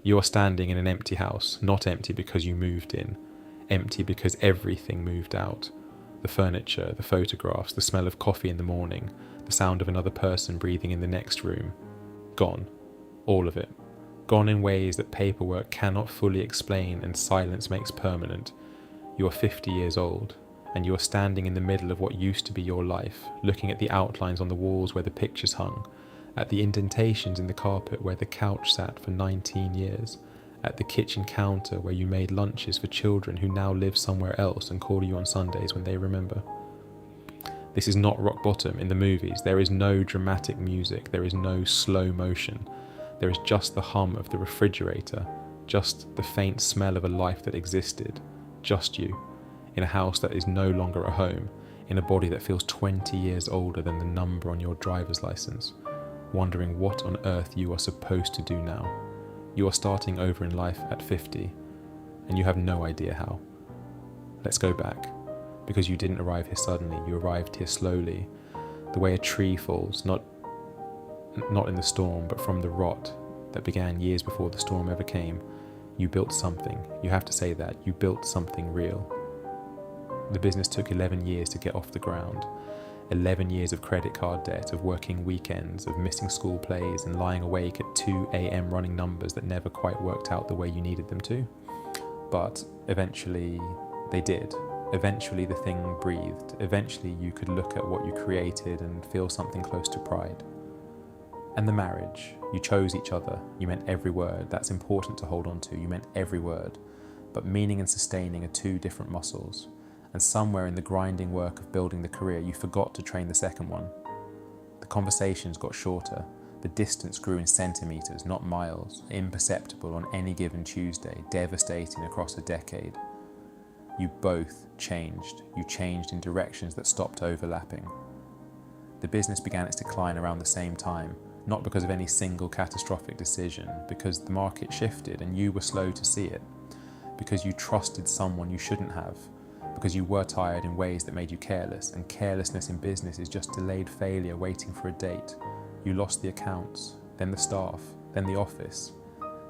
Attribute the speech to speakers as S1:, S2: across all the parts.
S1: You are standing in an empty house, not empty because you moved in, empty because everything moved out. The furniture, the photographs, the smell of coffee in the morning, the sound of another person breathing in the next room. Gone. All of it. Gone in ways that paperwork cannot fully explain and silence makes permanent. You are 50 years old, and you are standing in the middle of what used to be your life, looking at the outlines on the walls where the pictures hung, at the indentations in the carpet where the couch sat for 19 years, at the kitchen counter where you made lunches for children who now live somewhere else and call you on Sundays when they remember. This is not rock bottom in the movies. There is no dramatic music. There is no slow motion. There is just the hum of the refrigerator, just the faint smell of a life that existed, just you, in a house that is no longer a home, in a body that feels 20 years older than the number on your driver's license, wondering what on earth you are supposed to do now. You are starting over in life at 50, and you have no idea how. Let's go back, because you didn't arrive here suddenly, you arrived here slowly, the way a tree falls, not in the storm, but from the rot that began years before the storm ever came. You built something, you have to say that, you built something real. The business took 11 years to get off the ground. 11 years of credit card debt, of working weekends, of missing school plays and lying awake at 2 a.m. running numbers that never quite worked out the way you needed them to. But eventually they did. Eventually the thing breathed. Eventually you could look at what you created and feel something close to pride. And the marriage, you chose each other, you meant every word, that's important to hold on to, you meant every word. But meaning and sustaining are two different muscles. And somewhere in the grinding work of building the career, you forgot to train the second one. The conversations got shorter. The distance grew in centimetres, not miles, imperceptible on any given Tuesday, devastating across a decade. You both changed. You changed in directions that stopped overlapping. The business began its decline around the same time, not because of any single catastrophic decision, because the market shifted and you were slow to see it, because you trusted someone you shouldn't have, because you were tired in ways that made you careless, and carelessness in business is just delayed failure waiting for a date. You lost the accounts, then the staff, then the office,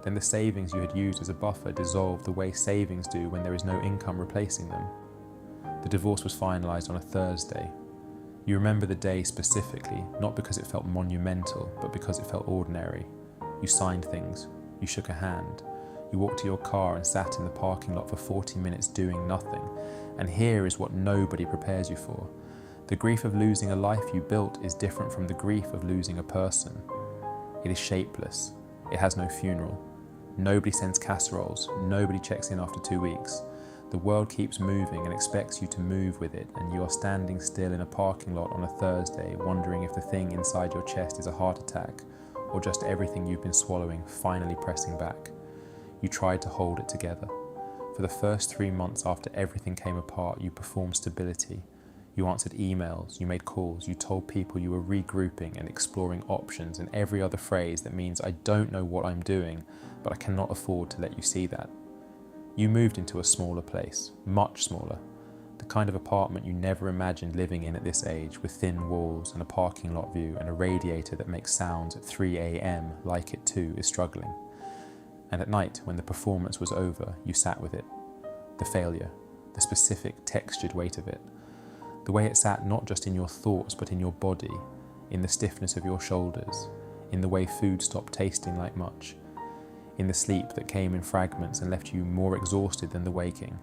S1: then the savings you had used as a buffer dissolved the way savings do when there is no income replacing them. The divorce was finalised on a Thursday. You remember the day specifically, not because it felt monumental, but because it felt ordinary. You signed things, you shook a hand, you walked to your car and sat in the parking lot for 40 minutes doing nothing. And here is what nobody prepares you for. The grief of losing a life you built is different from the grief of losing a person. It is shapeless. It has no funeral. Nobody sends casseroles. Nobody checks in after 2 weeks. The world keeps moving and expects you to move with it, and you are standing still in a parking lot on a Thursday, wondering if the thing inside your chest is a heart attack, or just everything you've been swallowing finally pressing back. You tried to hold it together. For the first 3 months after everything came apart, you performed stability. You answered emails, you made calls, you told people you were regrouping and exploring options, and every other phrase that means I don't know what I'm doing, but I cannot afford to let you see that. You moved into a smaller place, much smaller, the kind of apartment you never imagined living in at this age, with thin walls and a parking lot view and a radiator that makes sounds at 3 a.m. like it too is struggling. And at night, when the performance was over, you sat with it. The failure, the specific textured weight of it. The way it sat not just in your thoughts, but in your body, in the stiffness of your shoulders, in the way food stopped tasting like much, in the sleep that came in fragments and left you more exhausted than the waking.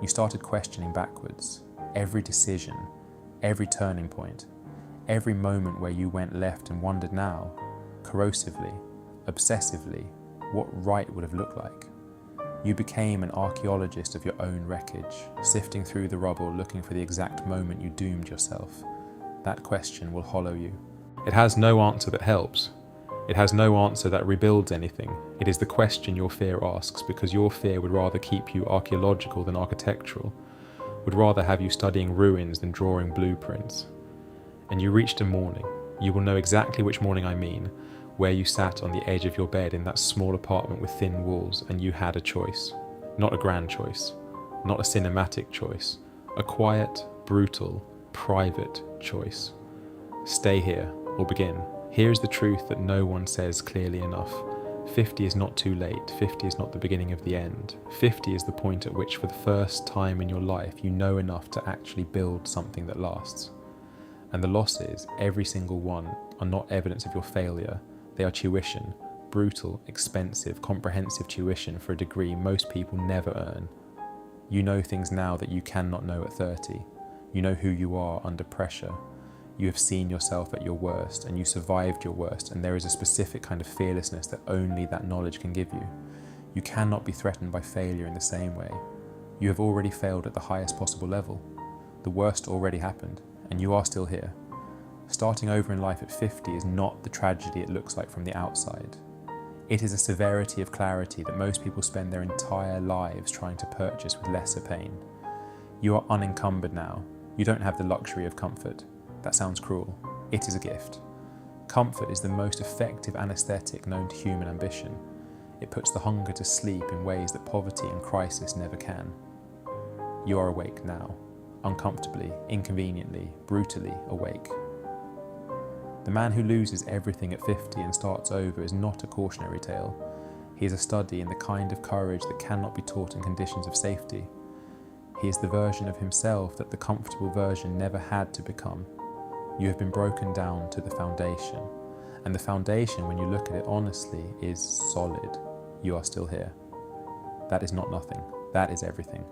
S1: You started questioning backwards. Every decision, every turning point, every moment where you went left and wondered now, corrosively, obsessively, what right would have looked like. You became an archaeologist of your own wreckage, sifting through the rubble looking for the exact moment you doomed yourself. That question will hollow you. It has no answer that helps. It has no answer that rebuilds anything. It is the question your fear asks, because your fear would rather keep you archaeological than architectural, would rather have you studying ruins than drawing blueprints. And you reached a morning. You will know exactly which morning I mean, where you sat on the edge of your bed in that small apartment with thin walls, and you had a choice. Not a grand choice, not a cinematic choice, a quiet, brutal, private choice. Stay here or begin. Here is the truth that no one says clearly enough. 50 is not too late. 50 is not the beginning of the end. 50 is the point at which, for the first time in your life, you know enough to actually build something that lasts. And the losses, every single one, are not evidence of your failure. They are tuition, brutal, expensive, comprehensive tuition for a degree most people never earn. You know things now that you cannot know at 30. You know who you are under pressure. You have seen yourself at your worst, and you survived your worst, and there is a specific kind of fearlessness that only that knowledge can give you. You cannot be threatened by failure in the same way. You have already failed at the highest possible level. The worst already happened, and you are still here. Starting over in life at 50 is not the tragedy it looks like from the outside. It is a severity of clarity that most people spend their entire lives trying to purchase with lesser pain. You are unencumbered now. You don't have the luxury of comfort. That sounds cruel. It is a gift. Comfort is the most effective anesthetic known to human ambition. It puts the hunger to sleep in ways that poverty and crisis never can. You are awake now, uncomfortably, inconveniently, brutally awake. The man who loses everything at 50 and starts over is not a cautionary tale. He is a study in the kind of courage that cannot be taught in conditions of safety. He is the version of himself that the comfortable version never had to become. You have been broken down to the foundation, and the foundation, when you look at it honestly, is solid. You are still here. That is not nothing. That is everything.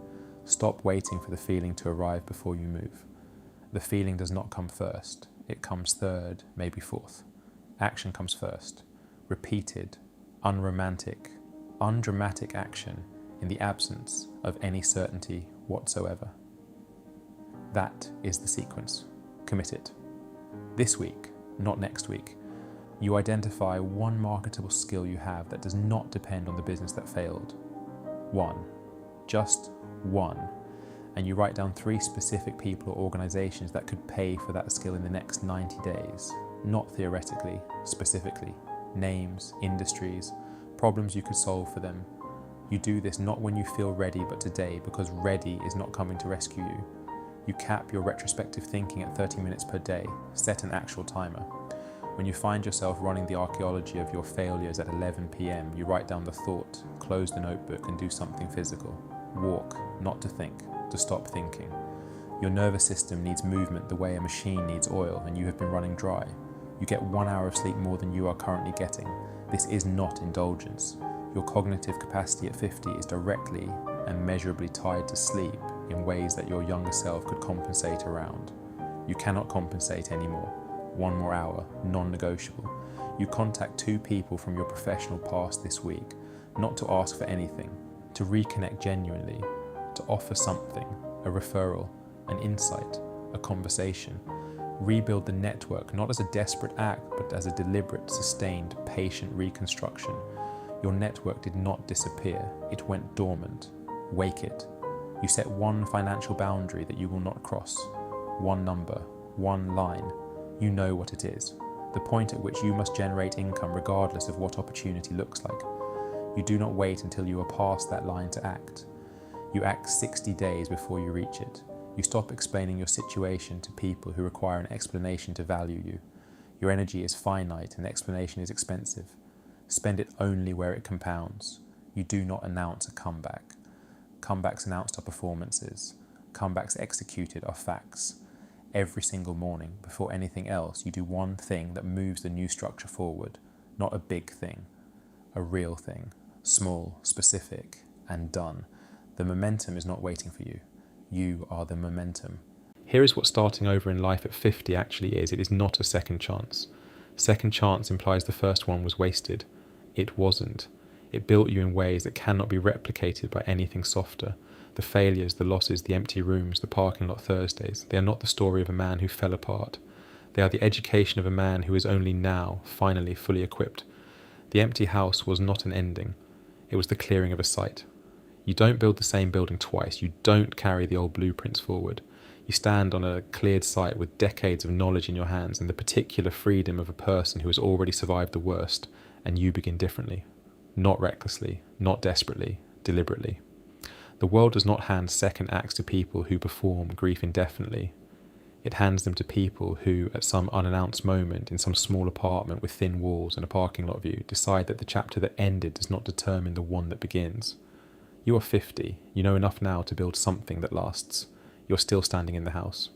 S1: Stop waiting for the feeling to arrive before you move. The feeling does not come first. It comes third, maybe fourth. Action comes first. Repeated, unromantic, undramatic action in the absence of any certainty whatsoever. That is the sequence. Commit it. This week, not next week, you identify one marketable skill you have that does not depend on the business that failed. One. Just one. And you write down 3 specific people or organizations that could pay for that skill in the next 90 days. Not theoretically, specifically. Names, industries, problems you could solve for them. You do this not when you feel ready, but today, because ready is not coming to rescue you. You cap your retrospective thinking at 30 minutes per day. Set an actual timer. When you find yourself running the archaeology of your failures at 11 p.m, you write down the thought, close the notebook and do something physical. Walk, not to think, to stop thinking. Your nervous system needs movement the way a machine needs oil, and you have been running dry. You get 1 hour of sleep more than you are currently getting. This is not indulgence. Your cognitive capacity at 50 is directly and measurably tied to sleep in ways that your younger self could compensate around. You cannot compensate anymore. 1 more hour, non-negotiable. You contact 2 people from your professional past this week, not to ask for anything, to reconnect genuinely, to offer something, a referral, an insight, a conversation. Rebuild the network, not as a desperate act, but as a deliberate, sustained, patient reconstruction. Your network did not disappear, it went dormant. Wake it. You set 1 financial boundary that you will not cross. 1 number, 1 line. You know what it is. The point at which you must generate income regardless of what opportunity looks like. You do not wait until you are past that line to act. You act 60 days before you reach it. You stop explaining your situation to people who require an explanation to value you. Your energy is finite and explanation is expensive. Spend it only where it compounds. You do not announce a comeback. Comebacks announced are performances. Comebacks executed are facts. Every single morning, before anything else, you do one thing that moves the new structure forward. Not a big thing. A real thing. Small, specific, and done. The momentum is not waiting for you. You are the momentum. Here is what starting over in life at 50 actually is. It is not a second chance. Second chance implies the first one was wasted. It wasn't. It built you in ways that cannot be replicated by anything softer. The failures, the losses, the empty rooms, the parking lot Thursdays, they are not the story of a man who fell apart. They are the education of a man who is only now, finally, fully equipped. The empty house was not an ending. It was the clearing of a site. You don't build the same building twice. You don't carry the old blueprints forward. You stand on a cleared site with decades of knowledge in your hands and the particular freedom of a person who has already survived the worst, and you begin differently. Not recklessly, not desperately, deliberately. The world does not hand second acts to people who perform grief indefinitely. It hands them to people who, at some unannounced moment in some small apartment with thin walls and a parking lot view, decide that the chapter that ended does not determine the one that begins. You are 50. You know enough now to build something that lasts. You're still standing in the house.